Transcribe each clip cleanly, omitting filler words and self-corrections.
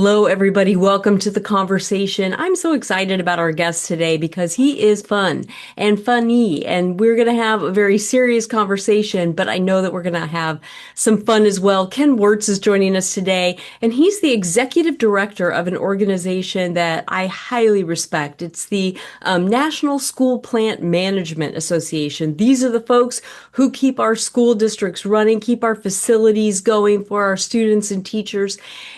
Hello, everybody. Welcome to the conversation. I'm so excited about our guest today because he is fun and funny, and we're going to have a very serious conversation, but I know that we're going to have some fun as well. Ken Wertz is joining us today, and he's the executive director of an organization that I highly respect. It's the National School Plant Management Association. These are the folks who keep our school districts running, keep our facilities going for our students and teachers.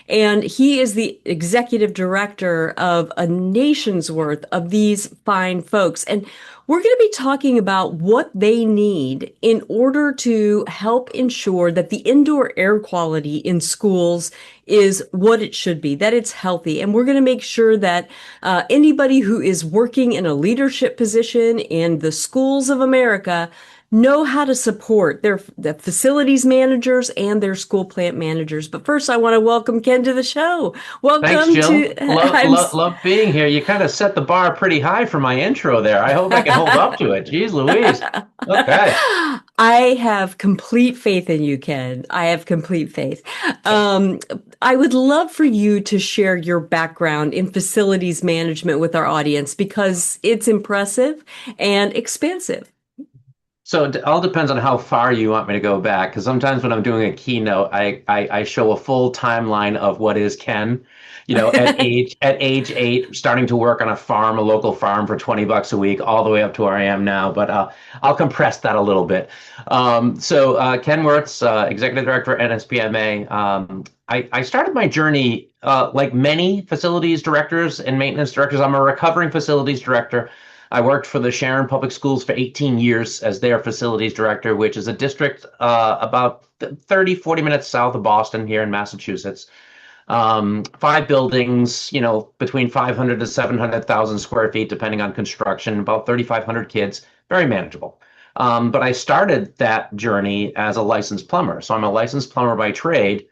And he is the executive director of a nation's worth of these fine folks. And we're going to be talking about what they need in order to help ensure that the indoor air quality in schools is what it should be, that it's healthy. And we're going to make sure that anybody who is working in a leadership position in the schools of America know how to support the facilities managers and their school plant managers. But first, I want to welcome Ken to the show. Thanks, Welcome Jill. to Love being here. You kind of set the bar pretty high for my intro there. I hope I can hold up to it. Jeez Louise. Okay. I have complete faith in you, Ken. I have complete faith. Um, I would love for you to share your background in facilities management with our audience because it's impressive and expansive. So it all depends on how far you want me to go back, because sometimes when I'm doing a keynote, I show a full timeline of what is Ken, at age 8, starting to work on a farm, a local farm for $20 a week, all the way up to where I am now. But I'll compress that a little bit. Ken Wertz, executive director at NSPMA. I started my journey like many facilities directors and maintenance directors. I'm a recovering facilities director. I worked for the Sharon Public Schools for 18 years as their facilities director, which is a district about 30, 40 minutes south of Boston here in Massachusetts. 5 buildings, between 500 to 700,000 square feet, depending on construction, about 3,500 kids, very manageable. But I started that journey as a licensed plumber. So I'm a licensed plumber by trade.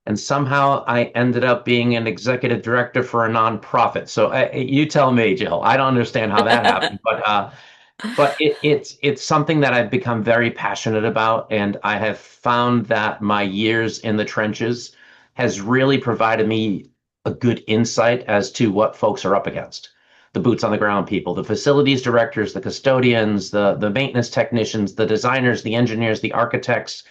And somehow I ended up being an executive director for a nonprofit. So you tell me, Jill. I don't understand how that happened, but it's something that I've become very passionate about, and I have found that my years in the trenches has really provided me a good insight as to what folks are up against. The boots on the ground people, the facilities directors, the custodians, the maintenance technicians, the designers, the engineers, the architects,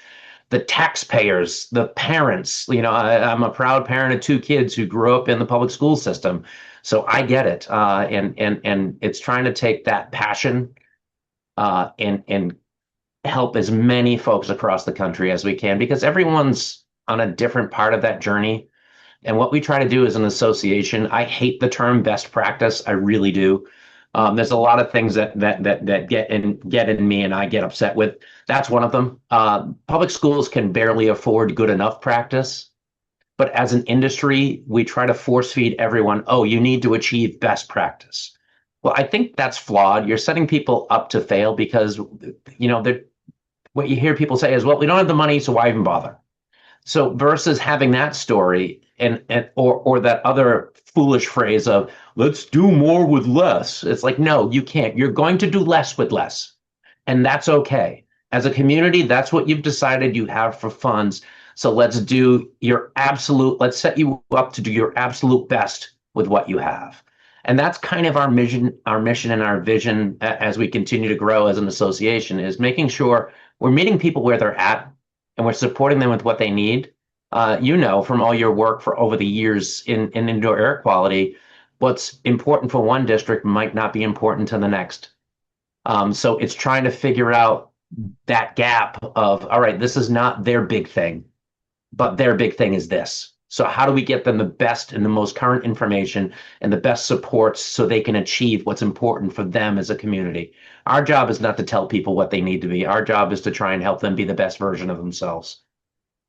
the taxpayers, the parents. I'm a proud parent of 2 kids who grew up in the public school system, so I get it. And it's trying to take that passion and help as many folks across the country as we can, because everyone's on a different part of that journey. And what we try to do as an association, I hate the term best practice. I really do. There's a lot of things that get in me and I get upset with. That's one of them. Public schools can barely afford good enough practice, but as an industry, we try to force feed everyone, oh, you need to achieve best practice. Well, I think that's flawed. You're setting people up to fail because, what you hear people say is, well, we don't have the money, so why even bother? So versus having that story or that other foolish phrase of let's do more with less. It's like, no, you can't. You're going to do less with less. And that's okay. As a community, that's what you've decided you have for funds. So let's set you up to do your absolute best with what you have. And that's kind of our mission and our vision as we continue to grow as an association, is making sure we're meeting people where they're at and we're supporting them with what they need. From all your work for over the years in indoor air quality, what's important for one district might not be important to the next. So it's trying to figure out that gap of, all right, this is not their big thing, but their big thing is this. So how do we get them the best and the most current information and the best supports so they can achieve what's important for them as a community? Our job is not to tell people what they need to be. Our job is to try and help them be the best version of themselves.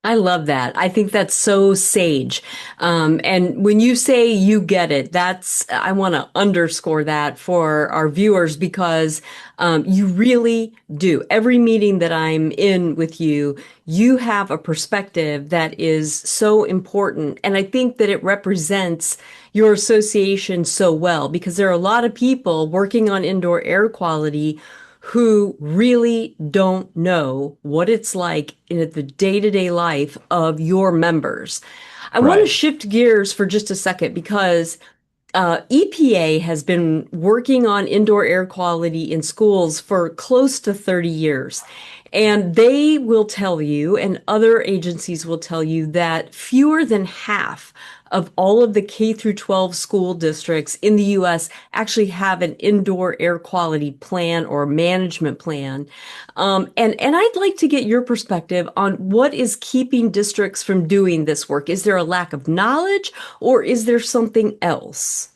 I love that. I think that's so sage. And when you say you get it, I want to underscore that for our viewers because you really do. Every meeting that I'm in with you, you have a perspective that is so important. And I think that it represents your association so well because there are a lot of people working on indoor air quality who really don't know what it's like in the day-to-day life of your members. I want to Right. shift gears for just a second because EPA has been working on indoor air quality in schools for close to 30 years. And they will tell you, and other agencies will tell you, that fewer than half of all of the K through 12 school districts in the US actually have an indoor air quality plan or management plan. And I'd like to get your perspective on what is keeping districts from doing this work. Is there a lack of knowledge or is there something else?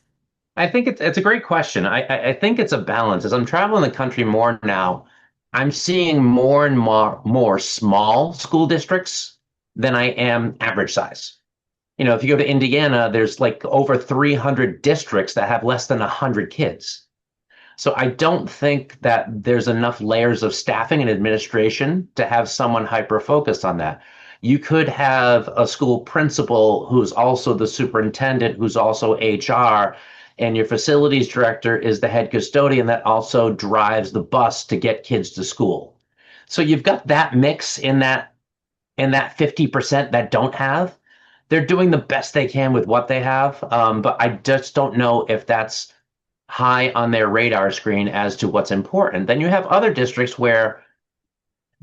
I think it's a great question. I think it's a balance. As I'm traveling the country more now, I'm seeing more and more small school districts than I am average size. If you go to Indiana, there's like over 300 districts that have less than 100 kids. So I don't think that there's enough layers of staffing and administration to have someone hyper focused on that. You could have a school principal who's also the superintendent, who's also HR, and your facilities director is the head custodian that also drives the bus to get kids to school. So you've got that mix in that 50% that don't have. They're doing the best they can with what they have, but I just don't know if that's high on their radar screen as to what's important. Then you have other districts where, I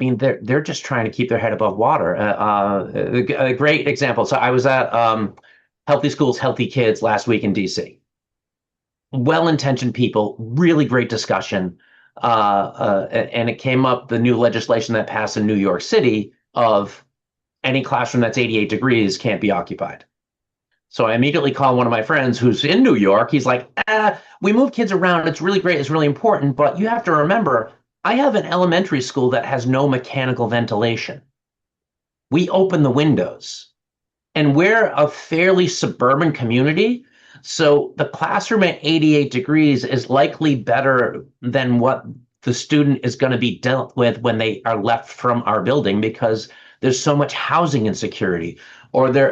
mean, they're just trying to keep their head above water. A great example. So I was at Healthy Schools, Healthy Kids last week in DC. Well-intentioned people, really great discussion, and it came up the new legislation that passed in New York City of any classroom that's 88 degrees can't be occupied. So I immediately call one of my friends who's in New York. He's like, we move kids around. It's really great. It's really important. But you have to remember, I have an elementary school that has no mechanical ventilation. We open the windows and we're a fairly suburban community. So the classroom at 88 degrees is likely better than what the student is going to be dealt with when they are left from our building because there's so much housing insecurity, or their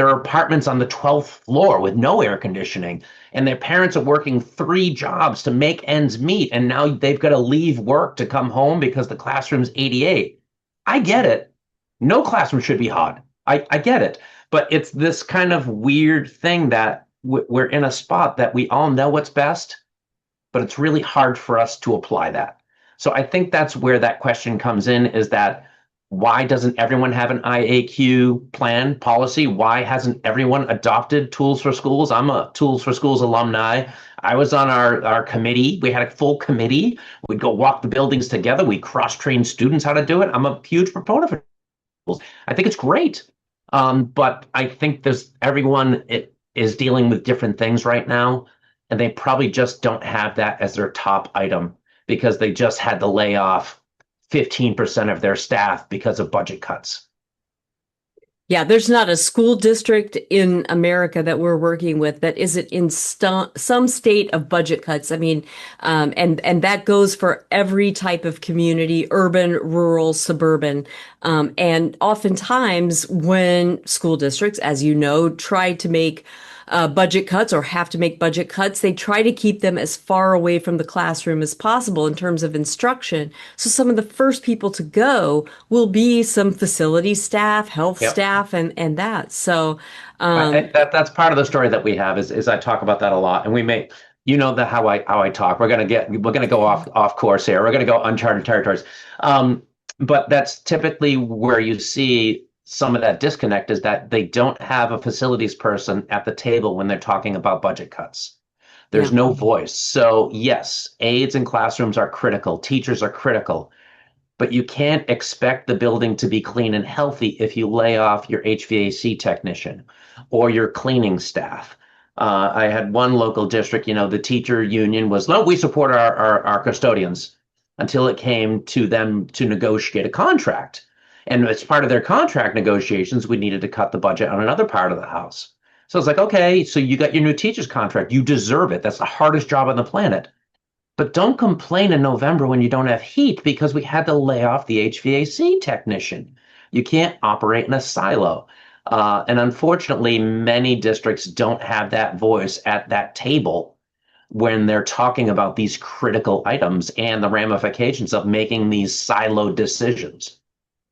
apartments on the 12th floor with no air conditioning, and their parents are working 3 jobs to make ends meet, and now they've got to leave work to come home because the classroom's 88. I get it. No classroom should be hot. I get it. But it's this kind of weird thing that we're in a spot that we all know what's best, but it's really hard for us to apply that. So I think that's where that question comes in, is that why doesn't everyone have an IAQ plan policy? Why hasn't everyone adopted Tools for Schools? I'm a Tools for Schools alumni. I was on our committee. We had a full committee. We'd go walk the buildings together. We cross-train students how to do it. I'm a huge proponent of tools. I think it's great. But I think everyone is dealing with different things right now, and they probably just don't have that as their top item because they just had to lay off 15% of their staff because of budget cuts. Yeah, there's not a school district in America that we're working with that isn't in some state of budget cuts. I mean, and that goes for every type of community, urban, rural, suburban. And oftentimes when school districts, as you know, try to make budget cuts or have to make budget cuts, they try to keep them as far away from the classroom as possible in terms of instruction. So some of the first people to go will be some facility staff, health Yep. staff, and that. So, um, That's part of the story that we have is I talk about that a lot, and we may, that how I talk. We're gonna go off course here. We're gonna go uncharted territories. But that's typically where you see some of that disconnect, is that they don't have a facilities person at the table when they're talking about budget cuts. There's yeah. no voice. So yes, aides in classrooms are critical. Teachers are critical. But you can't expect the building to be clean and healthy if you lay off your HVAC technician or your cleaning staff. I had one local district, the teacher union was, no, we support our custodians, until it came to them to negotiate a contract. And as part of their contract negotiations, we needed to cut the budget on another part of the house. So it's like, okay, so you got your new teacher's contract. You deserve it. That's the hardest job on the planet. But don't complain in November when you don't have heat because we had to lay off the HVAC technician. You can't operate in a silo. And unfortunately, many districts don't have that voice at that table when they're talking about these critical items and the ramifications of making these siloed decisions.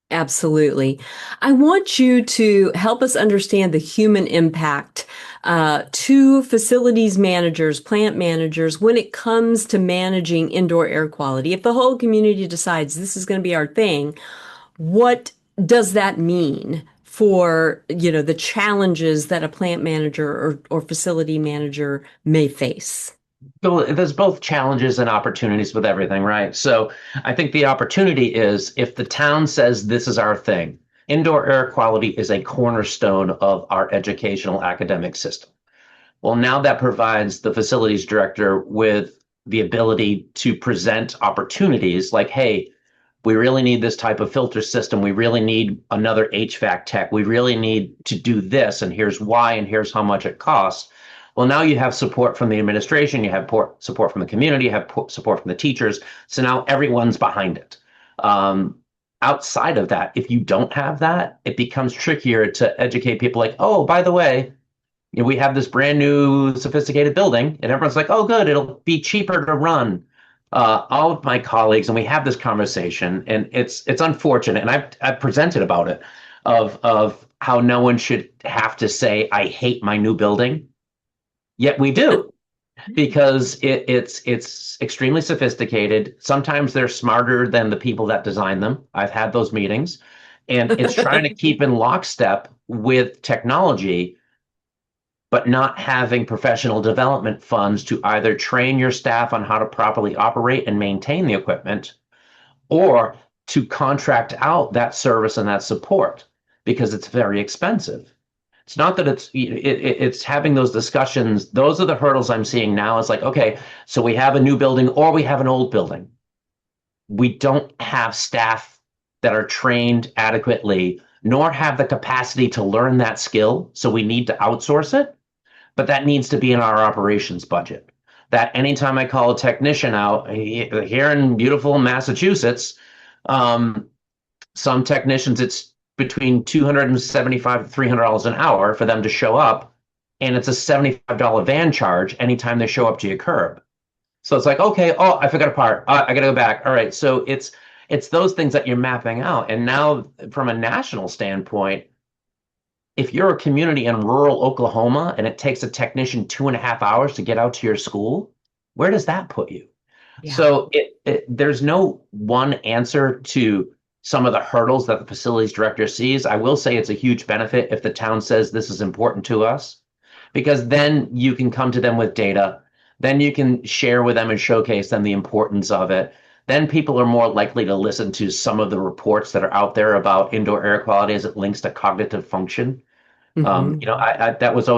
Absolutely. I want you to help us understand the human impact to facilities managers, plant managers, when it comes to managing indoor air quality. If the whole community decides this is going to be our thing, what does that mean for, the challenges that a plant manager or facility manager may face? There's both challenges and opportunities with everything, right? So I think the opportunity is if the town says this is our thing, indoor air quality is a cornerstone of our educational academic system. Well, now that provides the facilities director with the ability to present opportunities like, hey, we really need this type of filter system. We really need another HVAC tech. We really need to do this. And here's why, and here's how much it costs. Well, now you have support from the administration, you have support from the community, you have support from the teachers. So now everyone's behind it. Outside of that, if you don't have that, it becomes trickier to educate people like, oh, by the way, we have this brand new sophisticated building, and everyone's like, oh, good, it'll be cheaper to run. All of my colleagues, and we have this conversation, and it's unfortunate, and I've presented about it of how no one should have to say, I hate my new building. Yet we do, because it's extremely sophisticated. Sometimes they're smarter than the people that design them. I've had those meetings, and it's trying to keep in lockstep with technology, but not having professional development funds to either train your staff on how to properly operate and maintain the equipment, or to contract out that service and that support because it's very expensive. It's not that it's having those discussions. Those are the hurdles I'm seeing now. Is like, okay, so we have a new building or we have an old building. We don't have staff that are trained adequately, nor have the capacity to learn that skill. So we need to outsource it, but that needs to be in our operations budget. That anytime I call a technician out here in beautiful Massachusetts, some technicians, it's between $275 to $300 an hour for them to show up, and it's a $75 van charge anytime they show up to your curb. So it's like, okay, oh, I forgot a part. I got to go back. All right, so it's those things that you're mapping out. And now, from a national standpoint, if you're a community in rural Oklahoma and it takes a technician 2.5 hours to get out to your school, where does that put you? Yeah. So there's no one answer to some of the hurdles that the facilities director sees. I will say it's a huge benefit if the town says this is important to us, because then you can come to them with data. Then you can share with them and showcase them the importance of it. Then people are more likely to listen to some of the reports that are out there about indoor air quality as it links to cognitive function. Hmm. That was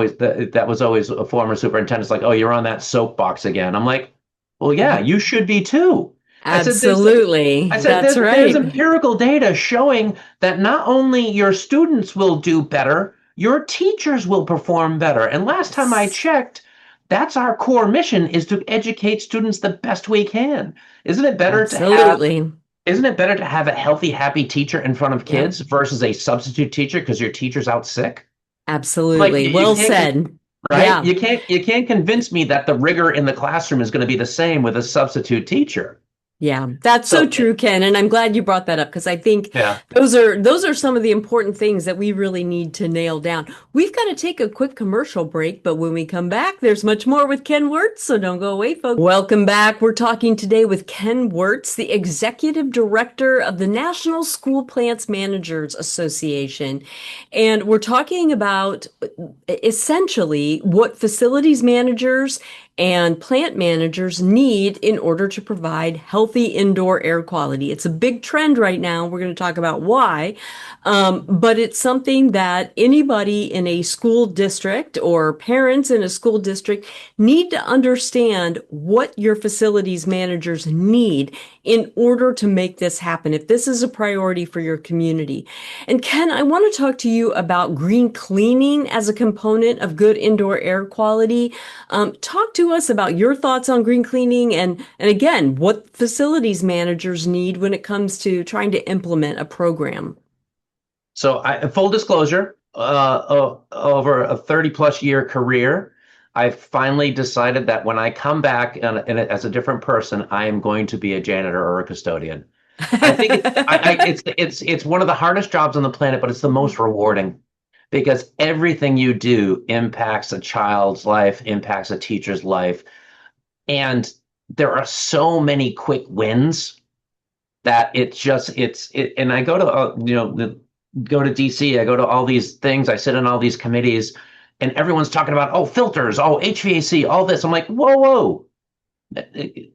always a former superintendent's like, oh, you're on that soapbox again. I'm like, well, yeah, you should be too. I said, Absolutely. That's there's right. empirical data showing that not only your students will do better, your teachers will perform better. And last time I Yes. checked, that's our core mission, is to educate students the best we can. Isn't it better to have Absolutely. isn't it better to have a healthy, happy teacher in front of Yep. kids versus a substitute teacher because your teacher's out sick? Like Absolutely. you Well can't, said. right? Yeah. You can't convince me that the rigor in the classroom is going to be the same with a substitute teacher. Yeah, that's so So true, Ken, and I'm glad you brought that up because I think yeah. those are some of the important things that we really need to nail down. We've got to take a quick commercial break, but when we come back, there's much more with Ken Wertz, so don't go away, folks. Welcome back. We're talking today with Ken Wertz, the Executive Director of the National School Plants Managers Association, and we're talking about essentially what facilities managers and plant managers need in order to provide healthy indoor air quality. It's a big trend right now. We're going to talk about why, but it's something that anybody in a school district or parents in a school district need to understand what your facilities managers need in order to make this happen, if this is a priority for your community. And Ken, I want to talk to you about green cleaning as a component of good indoor air quality. Talk to us about your thoughts on green cleaning and again, what facilities managers need when it comes to trying to implement a program. So full disclosure, over a 30 plus year career, I finally decided that when I come back as a different person, I am going to be a janitor or a custodian. I think it's one of the hardest jobs on the planet, but it's the most rewarding because everything you do impacts a child's life, impacts a teacher's life, and there are so many quick wins that and I go to go to DC, I go to all these things, I sit in all these committees, and everyone's talking about filters, HVAC, all this. I'm like, whoa.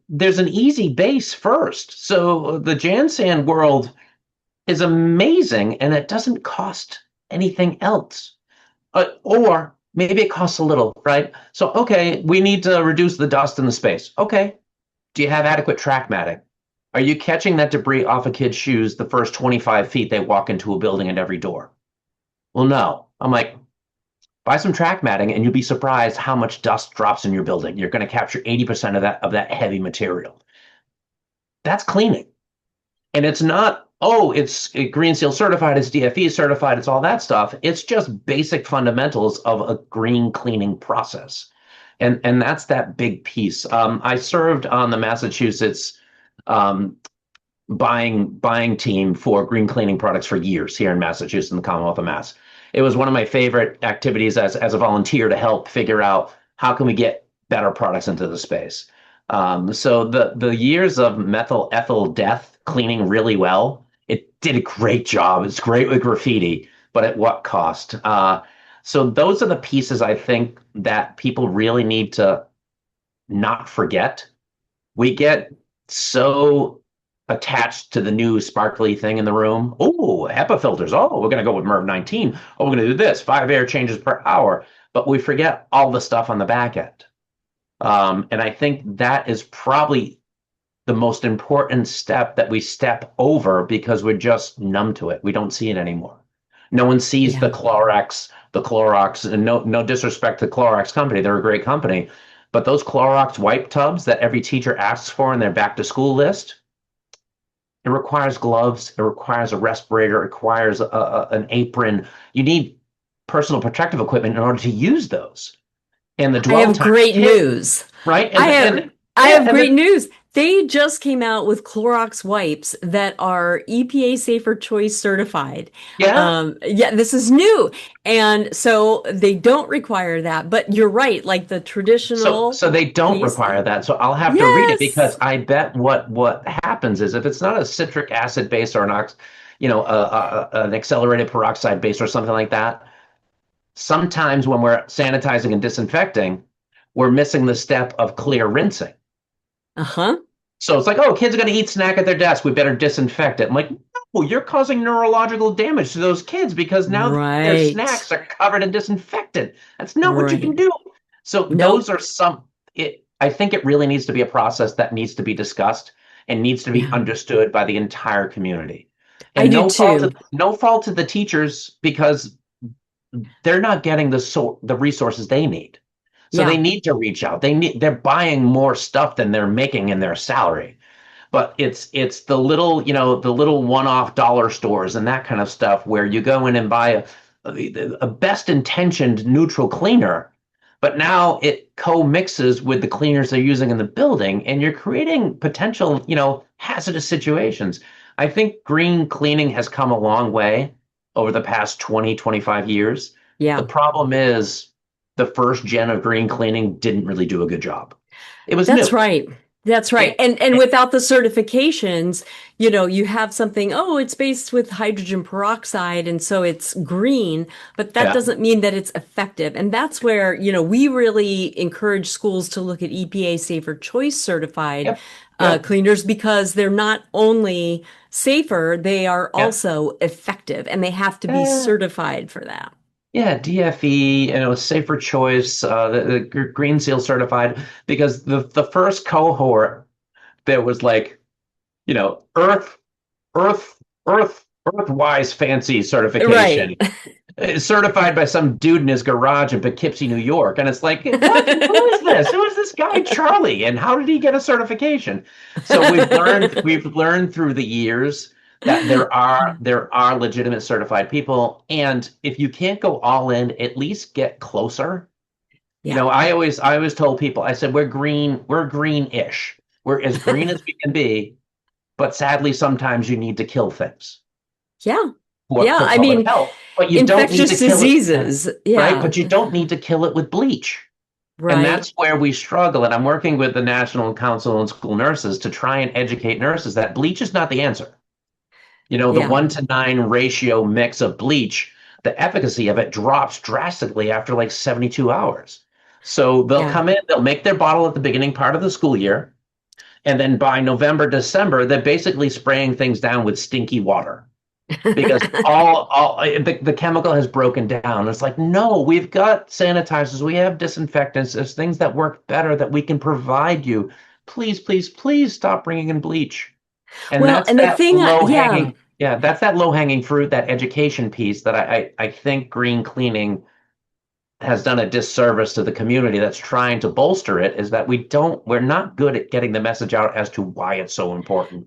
There's an easy base first. So the Jansan world is amazing and it doesn't cost anything else. Or maybe it costs a little, right? So, okay, we need to reduce the dust in the space. Okay. Do you have adequate track matting? Are you catching that debris off a kid's shoes the first 25 feet they walk into a building at every door? Well, no. I'm like, buy some track matting and you'll be surprised how much dust drops in your building. You're going to capture 80% of that heavy material. That's cleaning. And it's not, it's Green Seal certified, it's DFE certified, it's all that stuff. It's just basic fundamentals of a green cleaning process. And that's that big piece. I served on the Massachusetts um, buying team for green cleaning products for years here in Massachusetts in the Commonwealth of Mass. It was one of my favorite activities as a volunteer to help figure out how can we get better products into the space. So the years of methyl ethyl death cleaning really well, it did a great job. It's great with graffiti, but at what cost? So those are the pieces I think that people really need to not forget. We get so attached to the new sparkly thing in the room. Oh, HEPA filters. Oh, we're going to go with MERV 19. Oh, we're going to do this, 5 air changes per hour. But we forget all the stuff on the back end. And I think that is probably the most important step that we step over because we're just numb to it. We don't see it anymore. No one sees Yeah. the Clorox, and no disrespect to the Clorox company. They're a great company. But those Clorox wipe tubs that every teacher asks for in their back to school list, it requires gloves, it requires a respirator, it requires an apron. You need personal protective equipment in order to use those. And the I dwell have time, great news. right? I have I Yeah, have great news. They just came out with Clorox wipes that are EPA Safer Choice certified. yeah. Yeah, this is new. And so they don't require that, but you're right, like the So traditional so they don't piece. require that. So I'll have to read it because Yes. I bet what happens is if it's not a citric acid base or an accelerated peroxide base or something like that, sometimes when we're sanitizing and disinfecting, we're missing the step of clear rinsing. Uh-huh. So it's like, kids are going to eat snack at their desk. We better disinfect it. I'm like, no, you're causing neurological damage to those kids because now their Right. snacks are covered and disinfected. That's not what you can Right. do. So those Nope. are I think it really needs to be a process that needs to be discussed and needs to be Yeah. understood by the entire community. I And do too. no fault to the teachers because they're not getting the resources they need. So they Yeah. need to reach out. They're buying more stuff than they're making in their salary. But it's the little one-off dollar stores and that kind of stuff where you go in and buy a best intentioned neutral cleaner, but now it co-mixes with the cleaners they're using in the building, and you're creating potential, hazardous situations. I think green cleaning has come a long way over the past 20, 25 years. The Yeah. problem is the first gen of green cleaning didn't really do a good job. It was That's new. right. That's right. And, And without the certifications, you have something, oh, it's based with hydrogen peroxide and so it's green, but that yeah, doesn't mean that it's effective. And that's where, we really encourage schools to look at EPA Safer Choice certified yep, yep. cleaners because they're not only safer, they are Yeah. also effective and they have to be Yeah. certified for that. Yeah, DFE, safer choice, the Green Seal certified, because the first cohort there was like, Earth, Earth, Earth-wise fancy Right. certification, certified by some dude in his garage in Poughkeepsie, New York, and it's like, what? Who is this? Who is this guy Charlie, and how did he get a certification? So we've learned through the years that there are legitimate certified people, and if you can't go all in, at least get closer. Yeah. I always told people, I said we're greenish, we're as green as we can be, but sadly, sometimes you need to kill things Yeah. for, Yeah. for I public mean, health, but you don't need to infectious kill it, yeah, diseases. right? Yeah. But you don't need to kill it with bleach. And Right. that's where we struggle. And I'm working with the National Council on School Nurses to try and educate nurses that bleach is not the answer. The Yeah. 1-to-9 ratio mix of bleach, the efficacy of it drops drastically after like 72 hours. So they'll Yeah. come in, they'll make their bottle at the beginning part of the school year. And then by November, December, they're basically spraying things down with stinky water because the chemical has broken down. It's like, no, we've got sanitizers, we have disinfectants, there's things that work better that we can provide you. Please, please, please stop bringing in bleach. And Well, that's and the that thing, low yeah. hanging, yeah, that's that low hanging fruit, that education piece that I think green cleaning has done a disservice to the community that's trying to bolster it, is that we're not good at getting the message out as to why it's so important.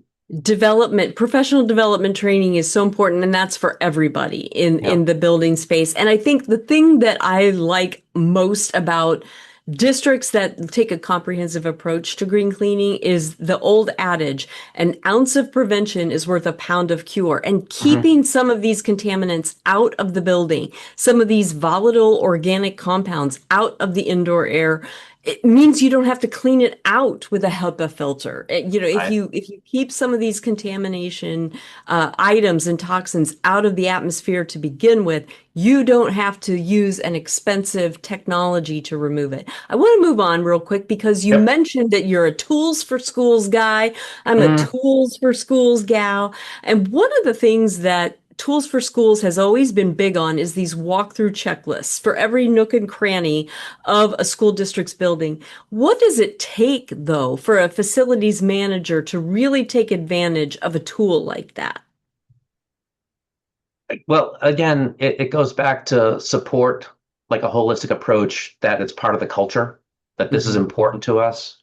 Professional development training is so important, and that's for everybody Yeah. in the building space. And I think the thing that I like most about districts that take a comprehensive approach to green cleaning is the old adage, an ounce of prevention is worth a pound of cure. And Hmm. keeping some of these contaminants out of the building, some of these volatile organic compounds out of the indoor air, it means you don't have to clean it out with a HEPA filter. If Right. you keep some of these contamination items and toxins out of the atmosphere to begin with, you don't have to use an expensive technology to remove it. I want to move on real quick because you Yep. mentioned that you're a tools for schools guy. I'm a Mm. tools for schools gal. And one of the things that Tools for Schools has always been big on is these walkthrough checklists for every nook and cranny of a school district's building. What does it take, though, for a facilities manager to really take advantage of a tool like that? Well, again, it goes back to support, like a holistic approach, that it's part of the culture, that this is Mhm. important to us.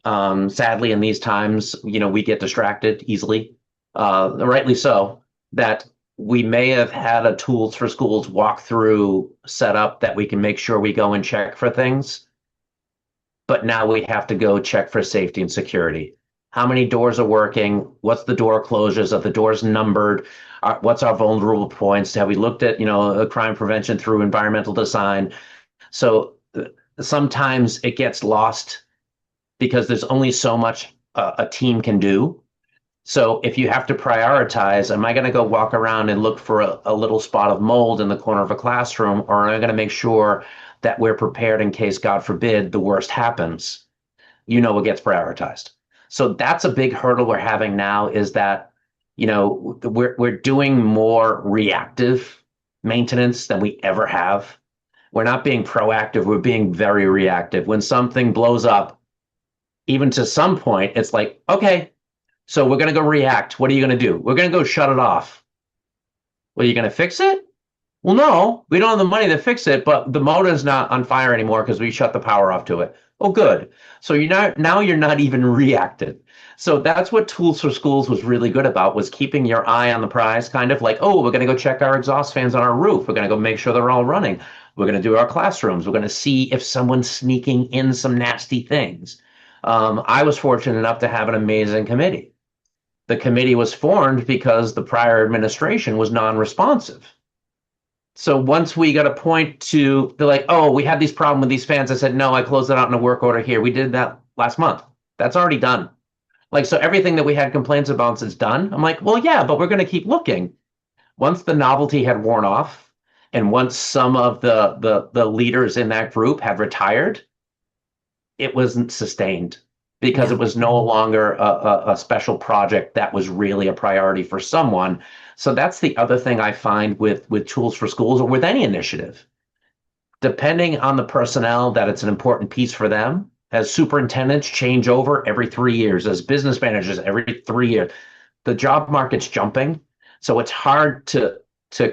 Sadly, in these times, we get distracted easily, rightly so, that we may have had a tools for schools walkthrough set up that we can make sure we go and check for things, but now we have to go check for safety and security. How many doors are working? What's the door closures? Are the doors numbered? What's our vulnerable points? Have we looked at, crime prevention through environmental design? So sometimes it gets lost because there's only so much a team can do. So if you have to prioritize, am I going to go walk around and look for a little spot of mold in the corner of a classroom, or am I going to make sure that we're prepared in case, God forbid, the worst happens? What gets prioritized. So that's a big hurdle we're having now, is that, we're doing more reactive maintenance than we ever have. We're not being proactive, we're being very reactive. When something blows up, even to some point, it's like, okay, so we're going to go react. What are you going to do? We're going to go shut it off. Well, are you going to fix it? Well, no, we don't have the money to fix it, but the motor's not on fire anymore because we shut the power off to it. Oh, good. So you're not even reacted. So that's what Tools for Schools was really good about, was keeping your eye on the prize, kind of like, oh, we're going to go check our exhaust fans on our roof. We're going to go make sure they're all running. We're going to do our classrooms. We're going to see if someone's sneaking in some nasty things. I was fortunate enough to have an amazing committee. The committee was formed because the prior administration was non-responsive. So once we got a point to, they're like, oh, we had these problem with these fans. I said, no, I closed it out in a work order here. We did that last month. That's already done. Like, so everything that we had complaints about is done. I'm like, well, yeah, but we're going to keep looking. Once the novelty had worn off, and once some of the leaders in that group had retired, it wasn't sustained because Yeah. it was no longer a special project that was really a priority for someone. So that's the other thing I find with Tools for Schools, or with any initiative. Depending on the personnel, that it's an important piece for them. As superintendents change over every 3 years, as business managers every 3 years, the job market's jumping. So it's hard to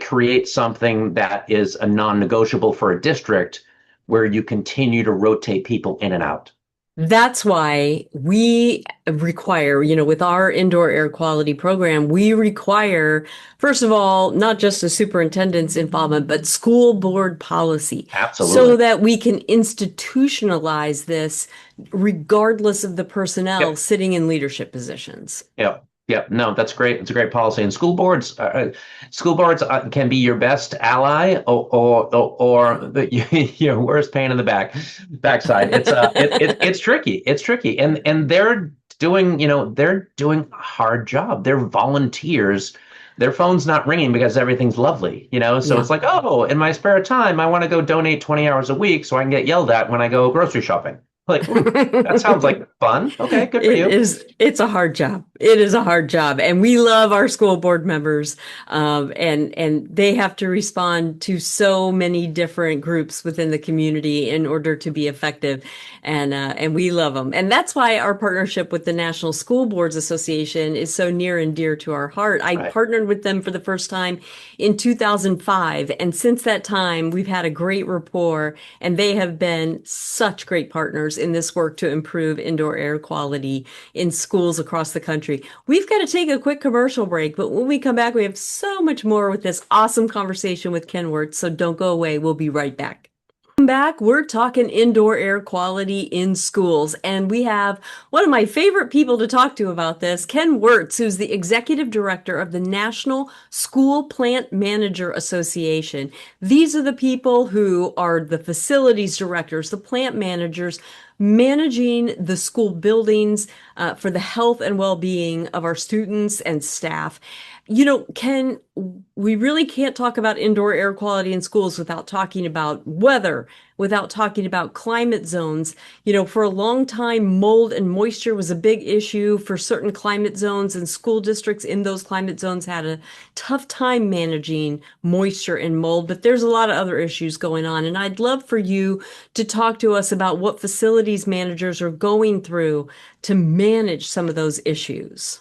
create something that is a non-negotiable for a district where you continue to rotate people in and out. That's why we require, with our indoor air quality program, we require, first of all, not just a superintendent's involvement, but school board policy so Absolutely. that we can institutionalize this regardless of the personnel Yep. sitting in leadership positions. Yep. Yep. No, that's great. It's a great policy. And school boards can be your best ally or your worst pain in the backside. It's tricky. It's tricky. And they're doing a hard job. They're volunteers. Their phone's not ringing because everything's lovely, So Yeah. it's like, oh, in my spare time, I want to go donate 20 hours a week so I can get yelled at when I go grocery shopping. Like, that sounds like fun. Okay, good for you. It's a hard job. It is a hard job. And we love our school board members. And they have to respond to so many different groups within the community in order to be effective. And we love them. And that's why our partnership with the National School Boards Association is so near and dear to our heart. I Right. partnered with them for the first time in 2005. And since that time, we've had a great rapport, and they have been such great partners in this work to improve indoor air quality in schools across the country. We've got to take a quick commercial break, but when we come back, we have so much more with this awesome conversation with Ken Wertz. So don't go away. We'll be right back. Welcome back. We're talking indoor air quality in schools, and we have one of my favorite people to talk to about this, Ken Wertz, who's the executive director of the National School Plant Manager Association. These are the people who are the facilities directors, the plant managers, managing the school buildings for the health and well-being of our students and staff. Ken, we really can't talk about indoor air quality in schools without talking about weather, without talking about climate zones. For a long time, mold and moisture was a big issue for certain climate zones, and school districts in those climate zones had a tough time managing moisture and mold. But there's a lot of other issues going on, and I'd love for you to talk to us about what facilities managers are going through to manage some of those issues.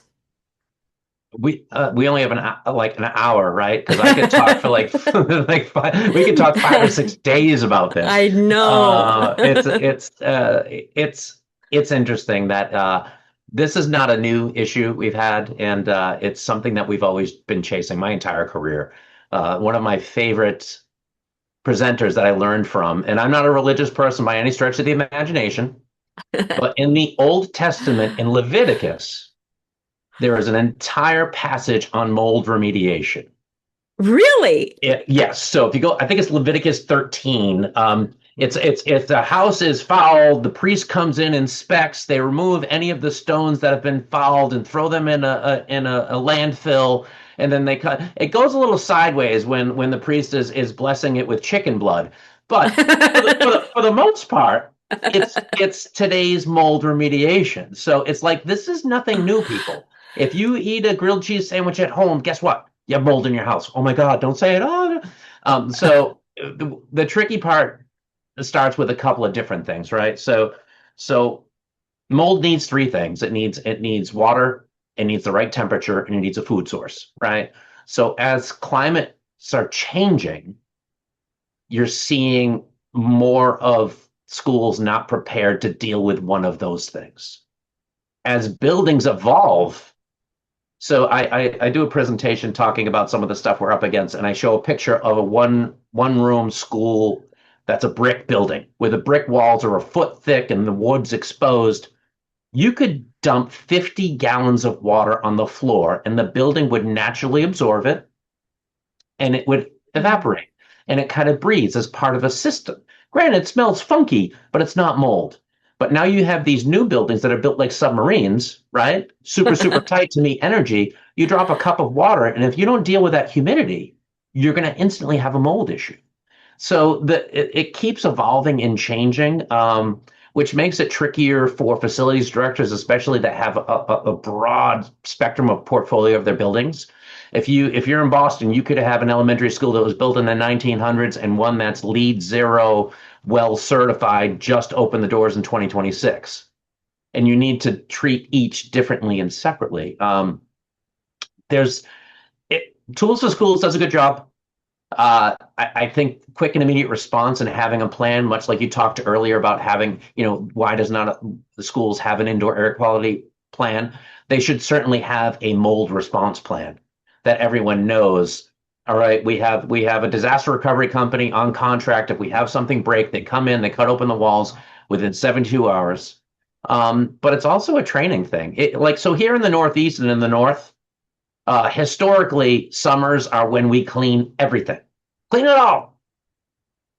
We only have like an hour, right? Because I could talk for like like we could talk 5 or 6 days about this. I know. Uh, it's it's uh, it's it's interesting that this is not a new issue we've had, and it's something that we've always been chasing my entire career. One of my favorite presenters that I learned from, and I'm not a religious person by any stretch of the imagination, but in the Old Testament in Leviticus. There is an entire passage on mold remediation. Really? Yes. So if you go, I think it's Leviticus 13. It's if the house is fouled, the priest comes in, inspects, they remove any of the stones that have been fouled and throw them in a landfill, and then they cut. It goes a little sideways when the priest is blessing it with chicken blood, but for the most part, it's today's mold remediation. So it's like this is nothing new, people. If you eat a grilled cheese sandwich at home, guess what? You have mold in your house. Oh my God, don't say it. Oh, no. So the tricky part starts with a couple of different things, right? So mold needs three things. It needs water, it needs the right temperature, and it needs a food source, right? So as climates are changing, you're seeing more of schools not prepared to deal with one of those things. As buildings evolve, so I do a presentation talking about some of the stuff we're up against, and I show a picture of a one room school that's a brick building where the brick walls are a foot thick and the wood's exposed. You could dump 50 gallons of water on the floor, and the building would naturally absorb it, and it would evaporate, and it kind of breathes as part of a system. Granted, it smells funky, but it's not mold. But now you have these new buildings that are built like submarines, right? Super, super tight to meet energy. You drop a cup of water, and if you don't deal with that humidity, you're going to instantly have a mold issue. So it keeps evolving and changing, which makes it trickier for facilities directors, especially that have a broad spectrum of portfolio of their buildings. If you're in Boston, you could have an elementary school that was built in the 1900s and one that's LEED Zero, well certified, just opened the doors in 2026, and you need to treat each differently and separately. There's Tools for Schools does a good job. I think quick and immediate response and having a plan, much like you talked earlier about having, why does not the schools have an indoor air quality plan? They should certainly have a mold response plan that everyone knows. All right, we have a disaster recovery company on contract. If we have something break, they come in, they cut open the walls within 72 hours. But it's also a training thing. So here in the Northeast and in the North, historically, summers are when we clean everything, clean it all.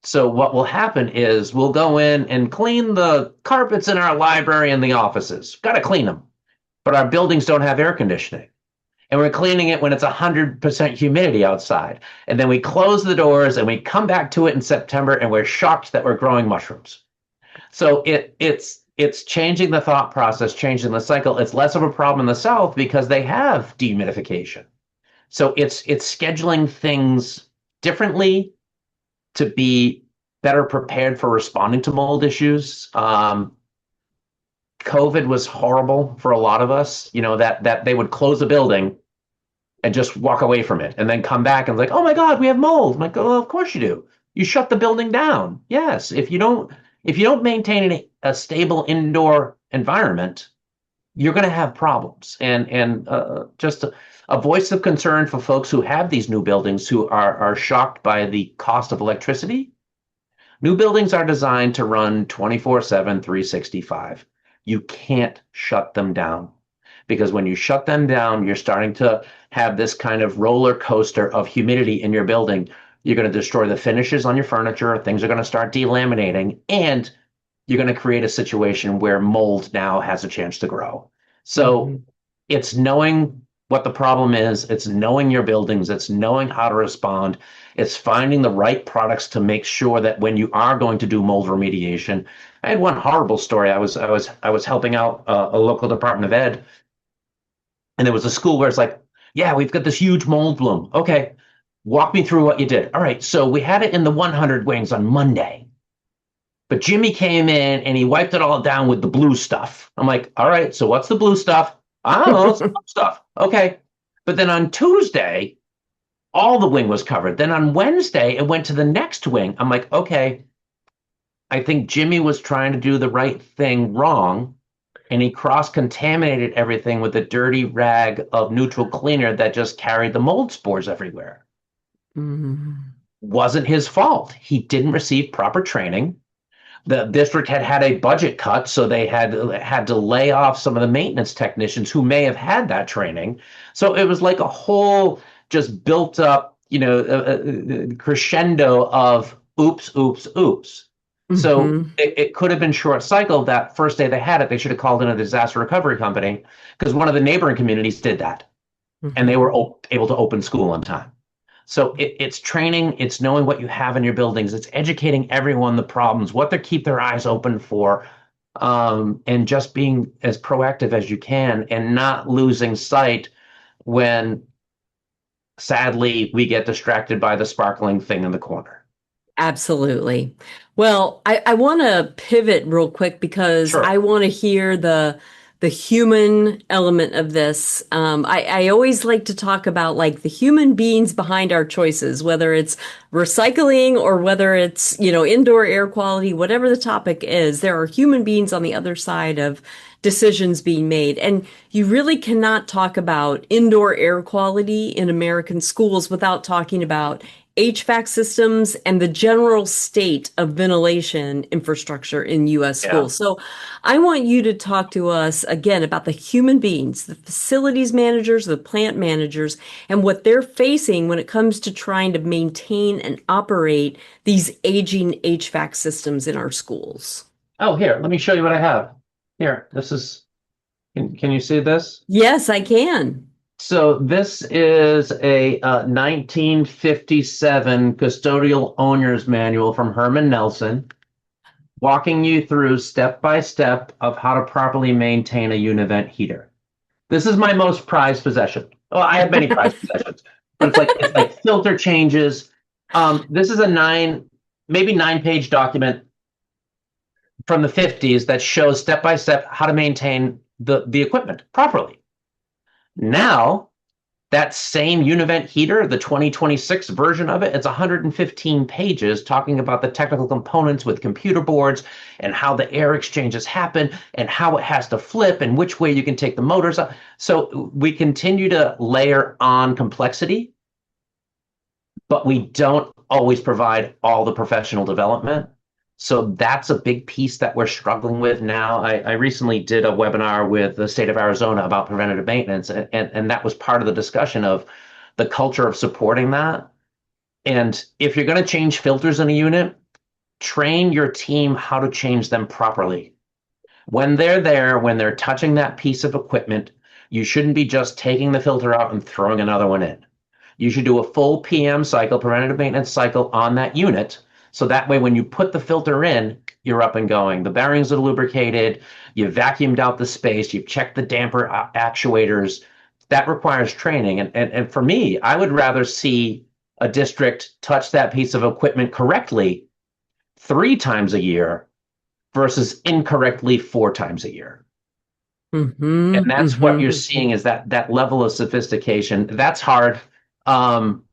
So what will happen is we'll go in and clean the carpets in our library and the offices. Got to clean them. But our buildings don't have air conditioning. And we're cleaning it when it's 100% humidity outside. And then we close the doors and we come back to it in September and we're shocked that we're growing mushrooms. So it's changing the thought process, changing the cycle. It's less of a problem in the South because they have dehumidification. So it's scheduling things differently to be better prepared for responding to mold issues. COVID was horrible for a lot of us, that they would close a building and just walk away from it and then come back and like, oh my God, we have mold. I'm like, oh, of course you do. You shut the building down. Yes. If you don't maintain a stable indoor environment, you're going to have problems. And just a voice of concern for folks who have these new buildings who are shocked by the cost of electricity. New buildings are designed to run 24/7, 365. You can't shut them down because when you shut them down, you're starting to have this kind of roller coaster of humidity in your building. You're going to destroy the finishes on your furniture. Things are going to start delaminating, and you're going to create a situation where mold now has a chance to grow. So Mhm. it's knowing what the problem is. It's knowing your buildings. It's knowing how to respond. It's finding the right products to make sure that when you are going to do mold remediation. I had one horrible story. I was helping out a local Department of Ed, and there was a school where it's like, yeah, we've got this huge mold bloom. Okay, walk me through what you did. All right, so we had it in the 100 wings on Monday. But Jimmy came in and he wiped it all down with the blue stuff. I'm like, all right, so what's the blue stuff? I don't know, it's blue stuff. Okay. But then on Tuesday, all the wing was covered. Then on Wednesday, it went to the next wing. I'm like, okay, I think Jimmy was trying to do the right thing wrong. And he cross-contaminated everything with a dirty rag of neutral cleaner that just carried the mold spores everywhere. Mhm. Wasn't his fault. He didn't receive proper training. The district had a budget cut, so they had to lay off some of the maintenance technicians who may have had that training. So it was like a whole just built up, crescendo of oops, oops, oops. So Mhm. it could have been short cycled that first day they had it. They should have called in a disaster recovery company because one of the neighboring communities did that and they Mhm. were able to open school on time. So it's training, it's knowing what you have in your buildings, it's educating everyone the problems, what they keep their eyes open for, and just being as proactive as you can and not losing sight when sadly we get distracted by the sparkling thing in the corner. Absolutely. Well, I want to pivot real quick because I Sure. want to hear the human element of this. I always like to talk about like the human beings behind our choices, whether it's recycling or whether it's, indoor air quality, whatever the topic is, there are human beings on the other side of decisions being made. And you really cannot talk about indoor air quality in American schools without talking about HVAC systems and the general state of ventilation infrastructure in US Yeah. schools. So I want you to talk to us again about the human beings, the facilities managers, the plant managers, and what they're facing when it comes to trying to maintain and operate these aging HVAC systems in our schools. Oh, here, let me show you what I have. Here, this is, can you see this? Yes, I can. So this is a 1957 custodial owner's manual from Herman Nelson, walking you through step by step of how to properly maintain a univent heater. This is my most prized possession. Oh, I have many prized possessions, but it's like filter changes. This is a maybe 9-page document from the 50s that shows step by step how to maintain the equipment properly. Now, that same Univent heater, the 2026 version of it, it's 115 pages talking about the technical components with computer boards and how the air exchanges happen and how it has to flip and which way you can take the motors up. So we continue to layer on complexity, but we don't always provide all the professional development. So that's a big piece that we're struggling with now. I recently did a webinar with the state of Arizona about preventative maintenance, and that was part of the discussion of the culture of supporting that. And if you're going to change filters in a unit, train your team how to change them properly. When they're there, when they're touching that piece of equipment, you shouldn't be just taking the filter out and throwing another one in. You should do a full PM cycle, preventative maintenance cycle on that unit. So that way, when you put the filter in, you're up and going. The bearings are lubricated, you've vacuumed out the space, you've checked the damper actuators. That requires training. And for me, I would rather see a district touch that piece of equipment correctly 3 times a year versus incorrectly 4 times a year. And Mm-hmm. that's what Mm-hmm. you're seeing is that level of sophistication. That's hard. Um,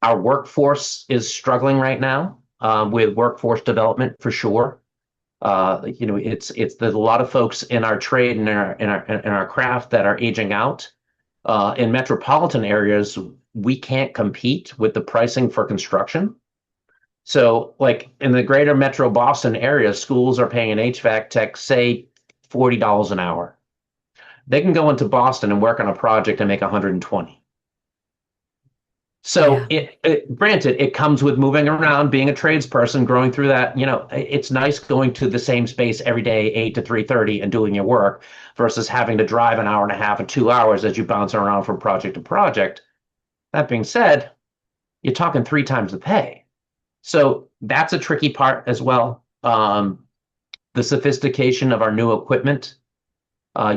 our workforce is struggling right now with workforce development for sure. There's a lot of folks in our trade and in our craft that are aging out. In metropolitan areas, we can't compete with the pricing for construction. So, like in the greater Metro Boston area, schools are paying an HVAC tech, say, $40 an hour. They can go into Boston and work on a project and make 120. So Yeah. granted, it comes with moving around, being a tradesperson, growing through that. It's nice going to the same space every day, 8 to 3:30, and doing your work versus having to drive an hour and a half and 2 hours as you bounce around from project to project. That being said, you're talking 3 times the pay. So that's a tricky part as well. The sophistication of our new equipment.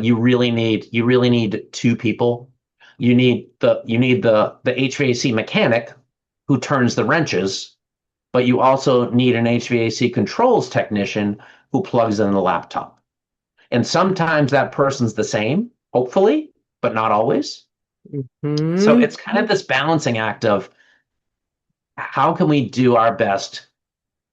You really need 2 people. You need the HVAC mechanic who turns the wrenches, but you also need an HVAC controls technician who plugs in the laptop. And sometimes that person's the same, hopefully, but not always. So Mm-hmm. it's kind of this balancing act of how can we do our best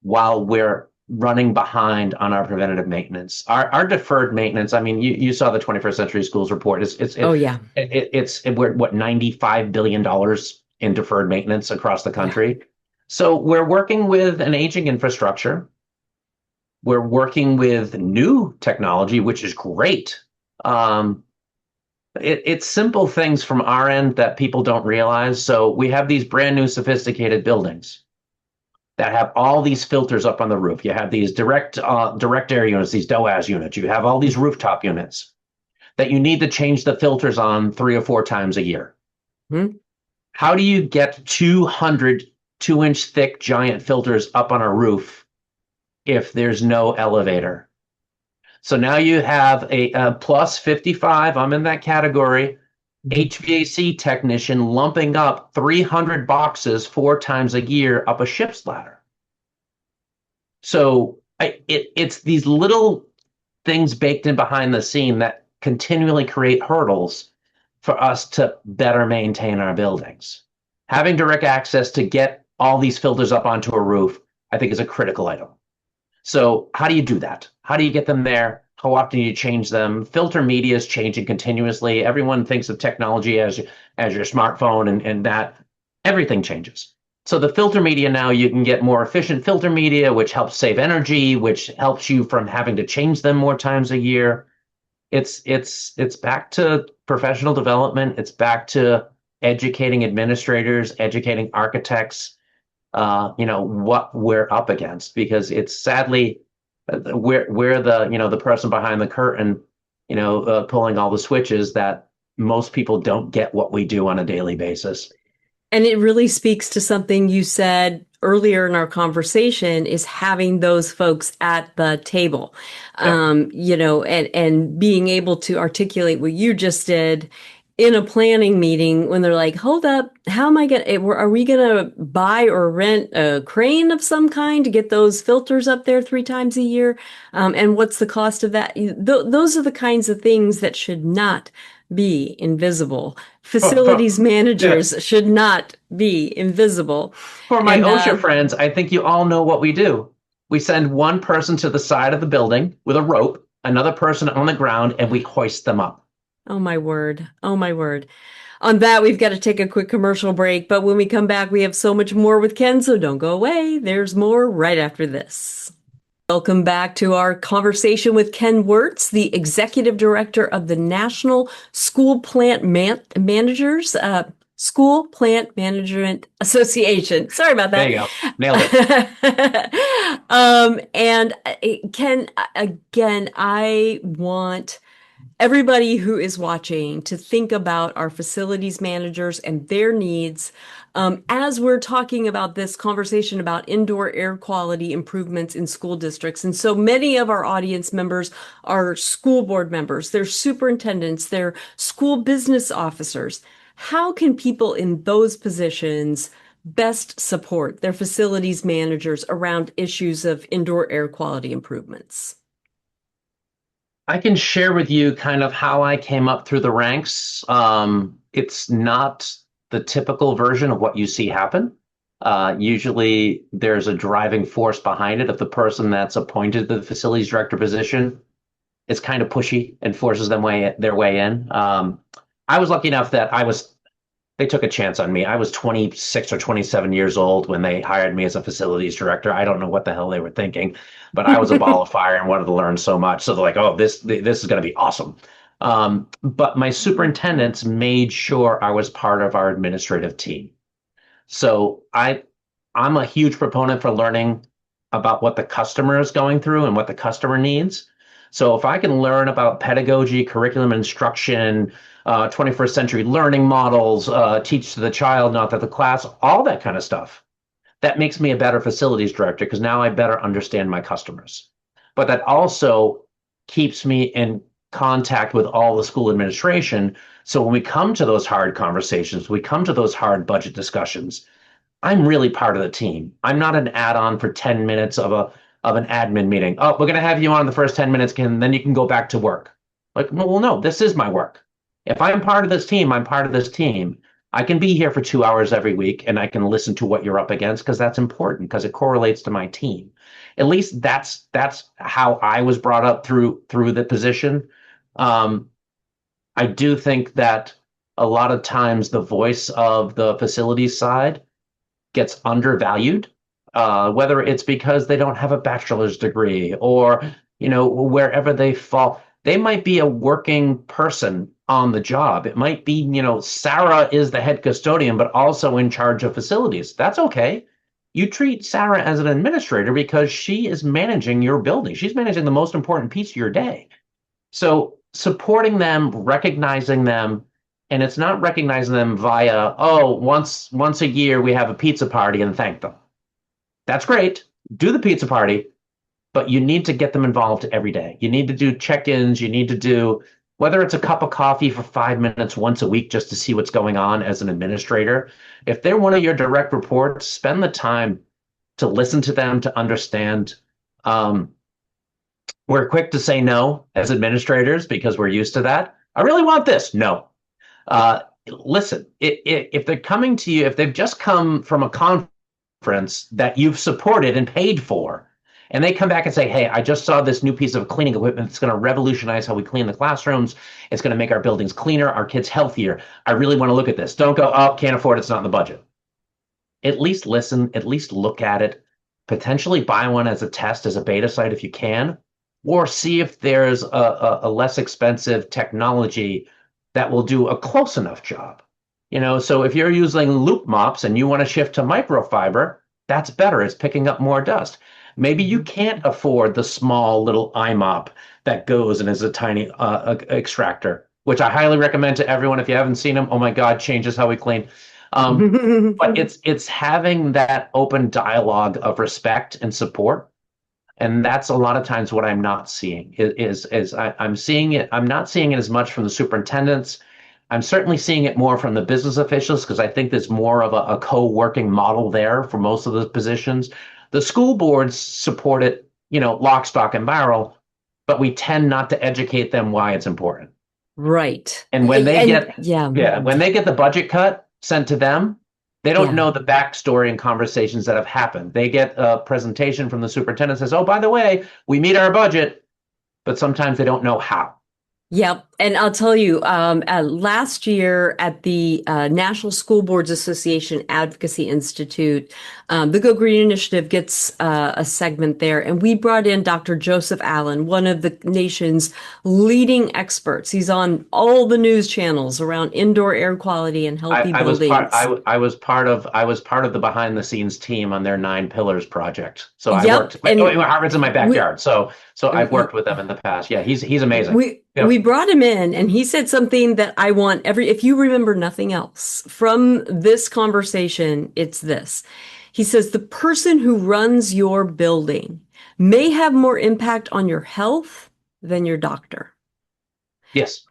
while we're running behind on our preventative maintenance. Our deferred maintenance, I mean, you saw the 21st Century Schools report. Oh, yeah. We're what, $95 billion in deferred maintenance across the Yeah. country. So we're working with an aging infrastructure. We're working with new technology, which is great. Um, it's simple things from our end that people don't realize. So we have these brand new sophisticated buildings that have all these filters up on the roof. You have these direct air units, these DOAS units. You have all these rooftop units that you need to change the filters on 3 or 4 times a year. Mm-hmm. How do you get 200 2-inch thick giant filters up on a roof if there's no elevator? So now you have a plus 55, I'm in that category, HVAC technician lumping up 300 boxes 4 times a year up a ship's ladder. So it's these little things baked in behind the scene that continually create hurdles for us to better maintain our buildings. Having direct access to get all these filters up onto a roof, I think, is a critical item. So how do you do that? How do you get them there? How often do you change them? Filter media is changing continuously. Everyone thinks of technology as your smartphone and that everything changes. So the filter media now, you can get more efficient filter media, which helps save energy, which helps you from having to change them more times a year. It's back to professional development. It's back to educating administrators, educating architects, what we're up against, because it's sadly we're the person behind the curtain, pulling all the switches that most people don't get what we do on a daily basis. And it really speaks to something you said earlier in our conversation is having those folks at the table, Yep. and being able to articulate what you just did in a planning meeting when they're like, hold up, how am I are we going to buy or rent a crane of some kind to get those filters up there 3 times a year? And what's the cost of that? Those are the kinds of things that should not be invisible. Facilities Yeah. managers should not be invisible. For my And OSHA friends, I think you all know what we do. We send one person to the side of the building with a rope, another person on the ground, and we hoist them up. oh my word, oh my word. On that, we've got to take a quick commercial break. But when we come back, we have so much more with Ken, so don't go away. There's more right after this. Welcome back to our conversation with Ken Wertz, the Executive Director of the National School Plant Management Association. Sorry about There that. you go. Nailed it. And Ken, again, I want everybody who is watching to think about our facilities managers and their needs as we're talking about this conversation about indoor air quality improvements in school districts. And so many of our audience members are school board members, they're superintendents, they're school business officers. How can people in those positions best support their facilities managers around issues of indoor air quality improvements? I can share with you kind of how I came up through the ranks. It's not the typical version of what you see happen. Usually there's a driving force behind it. If the person that's appointed to the facilities director position is kind of pushy and forces their way in. I was lucky enough that they took a chance on me. I was 26 or 27 years old when they hired me as a facilities director. I don't know what the hell they were thinking, but I was a ball of fire and wanted to learn so much. So they're like, "Oh, this is going to be awesome." But my superintendents made sure I was part of our administrative team. So I'm a huge proponent for learning about what the customer is going through and what the customer needs. So if I can learn about pedagogy, curriculum instruction, 21st century learning models, teach to the child, not to the class, all that kind of stuff, that makes me a better facilities director because now I better understand my customers. But that also keeps me in contact with all the school administration. So when we come to those hard conversations, we come to those hard budget discussions, I'm really part of the team. I'm not an add-on for 10 minutes of an admin meeting. Oh, we're going to have you on the first 10 minutes, then you can go back to work. Like, well, no, this is my work. If I'm part of this team, I'm part of this team. I can be here for 2 hours every week and I can listen to what you're up against because that's important because it correlates to my team. At least that's how I was brought up through the position. I do think that a lot of times the voice of the facilities side gets undervalued, whether it's because they don't have a bachelor's degree or, wherever they fall. They might be a working person on the job. It might be, Sarah is the head custodian, but also in charge of facilities. That's okay. You treat Sarah as an administrator because she is managing your building. She's managing the most important piece of your day. So supporting them, recognizing them, and it's not recognizing them via, oh, once a year we have a pizza party and thank them. That's great. Do the pizza party, but you need to get them involved every day. You need to do check-ins. You need to do, whether it's a cup of coffee for 5 minutes once a week just to see what's going on as an administrator. If they're one of your direct reports, spend the time to listen to them, to understand. We're quick to say no as administrators because we're used to that. I really want this. No. Listen, if they're coming to you, if they've just come from a conference that you've supported and paid for, and they come back and say, "Hey, I just saw this new piece of cleaning equipment that's going to revolutionize how we clean the classrooms. It's going to make our buildings cleaner, our kids healthier. I really want to look at this." Don't go, "Oh, can't afford it. It's not in the budget." At least listen, at least look at it, potentially buy one as a test, as a beta site if you can, or see if there's a less expensive technology that will do a close enough job. So if you're using loop mops and you want to shift to microfiber, that's better. It's picking up more dust. Maybe you can't afford the small little iMop that goes and is a tiny extractor, which I highly recommend to everyone. If you haven't seen them, oh my God, changes how we clean. But it's having that open dialogue of respect and support. And that's a lot of times what I'm not seeing I'm seeing it. I'm not seeing it as much from the superintendents. I'm certainly seeing it more from the business officials because I think there's more of a co-working model there for most of the positions. The school boards support it, lock, stock, and barrel, but we tend not to educate them why it's important. Right. And when they yeah, when they get the budget cut sent to them, they don't yeah. know the backstory and conversations that have happened. They get a presentation from the superintendent that says, "Oh, by the way, we meet our budget," but sometimes they don't know how. Yep. And I'll tell you, last year at the National School Boards Association Advocacy Institute, the Go Green Initiative gets a segment there, and we brought in Dr. Joseph Allen, one of the nation's leading experts. He's on all the news channels around indoor air quality and healthy I was part buildings. I was part of the behind the scenes team on their Nine Pillars project. So I Yep, worked. and Harvard's in my we backyard, so I've worked with them in the past. Yeah, he's amazing. we Yep. brought him in and he said something that I want if you remember nothing else from this conversation, it's this. He says the person who runs your building may have more impact on your health than your doctor. Yes.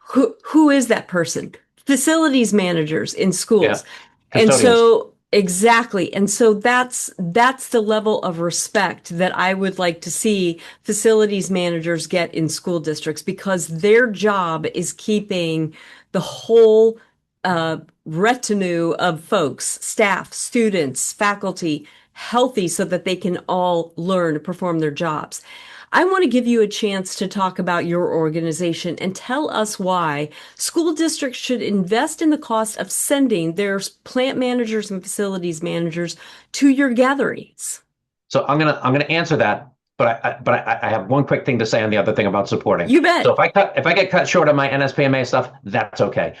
Who is that person? Facilities managers in Yeah. schools. And Custodians. so exactly. And so that's the level of respect that I would like to see facilities managers get in school districts because their job is keeping the whole retinue of folks, staff, students, faculty healthy so that they can all learn to perform their jobs. I want to give you a chance to talk about your organization and tell us why school districts should invest in the cost of sending their plant managers and facilities managers to your gatherings. So I'm gonna answer that, but I have one quick thing to say on the other thing about supporting. You So bet. if I get cut short on my NSPMA stuff, that's okay.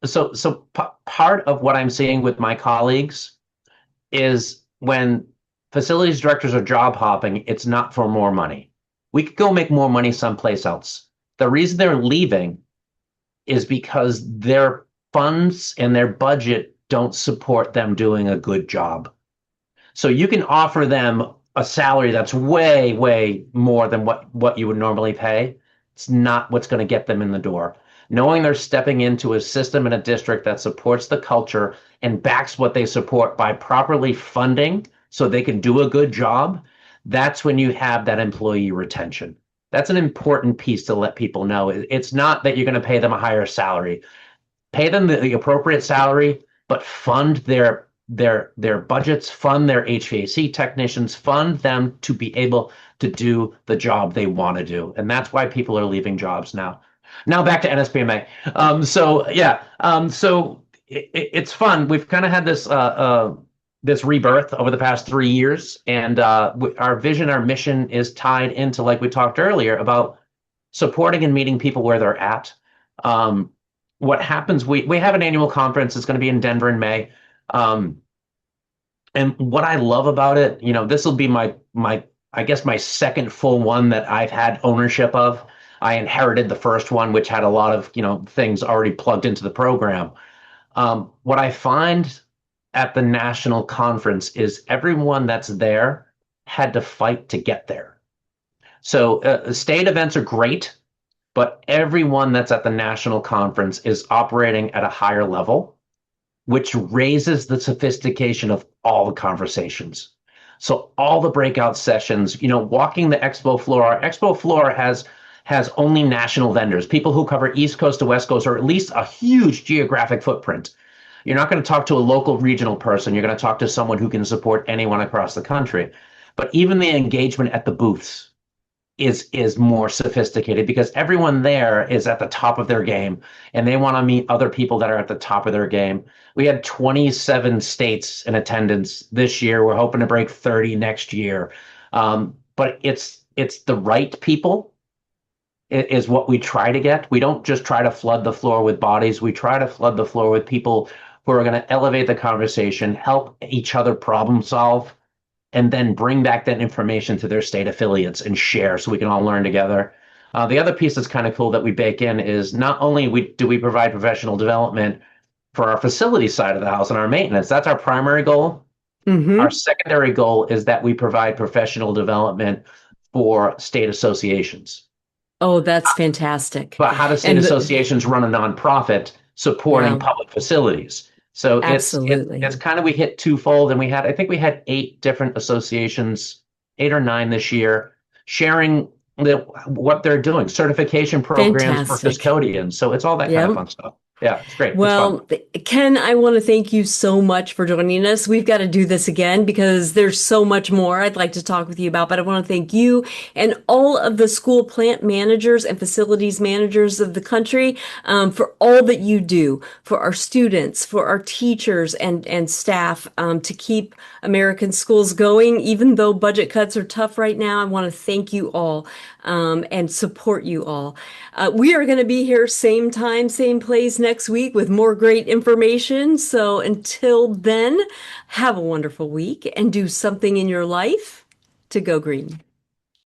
So part of what I'm seeing with my colleagues is when facilities directors are job hopping, it's not for more money. We could go make more money someplace else. The reason they're leaving is because their funds and their budget don't support them doing a good job. So you can offer them a salary that's way, way more than what you would normally pay. It's not what's going to get them in the door. Knowing they're stepping into a system in a district that supports the culture and backs what they support by properly funding so they can do a good job, that's when you have that employee retention. That's an important piece to let people know. It's not that you're going to pay them a higher salary. Pay them the appropriate salary, but fund their budgets, fund their HVAC technicians, fund them to be able to do the job they want to do. And that's why people are leaving jobs now. Now back to NSPMA. So yeah, so it's fun. We've kind of had this rebirth over the past 3 years, and our vision, our mission is tied into, like we talked earlier, about supporting and meeting people where they're at. What happens? We have an annual conference. It's going to be in Denver in May. And what I love about it, this will be my I guess my second full one that I've had ownership of. I inherited the first one, which had a lot of things already plugged into the program. What I find at the national conference is everyone that's there had to fight to get there. So state events are great, but everyone that's at the national conference is operating at a higher level, which raises the sophistication of all the conversations. So all the breakout sessions, walking the expo floor. Our expo floor has only national vendors, people who cover East Coast to West Coast, or at least a huge geographic footprint. You're not going to talk to a local regional person. You're going to talk to someone who can support anyone across the country. But even the engagement at the booths is more sophisticated because everyone there is at the top of their game and they want to meet other people that are at the top of their game. We had 27 states in attendance this year. We're hoping to break 30 next year. But it's the right people is what we try to get. We don't just try to flood the floor with bodies. We try to flood the floor with people who are going to elevate the conversation, help each other problem solve, and then bring back that information to their state affiliates and share so we can all learn together. The other piece that's kind of cool that we bake in is not only do we provide professional development for our facility side of the house and our maintenance. That's our primary goal. Our Mm-hmm. secondary goal is that we provide professional development for state associations. Oh, that's fantastic. But how do state And associations run a nonprofit supporting yeah, public facilities? So it's absolutely. kind of, we hit twofold, and I think we had 8 different associations, 8 or 9 this year, sharing what they're doing, certification programs for Fantastic. custodians. So it's all that kind of Yeah. fun stuff. Yeah, it's great. It's fun. Well, Ken, I want to thank you so much for joining us. We've got to do this again because there's so much more I'd like to talk with you about, but I want to thank you and all of the school plant managers and facilities managers of the country for all that you do for our students, for our teachers and staff to keep American schools going. Even though budget cuts are tough right now, I want to thank you all and support you all. We are going to be here same time, same place next week with more great information. So until then, have a wonderful week and do something in your life to go green.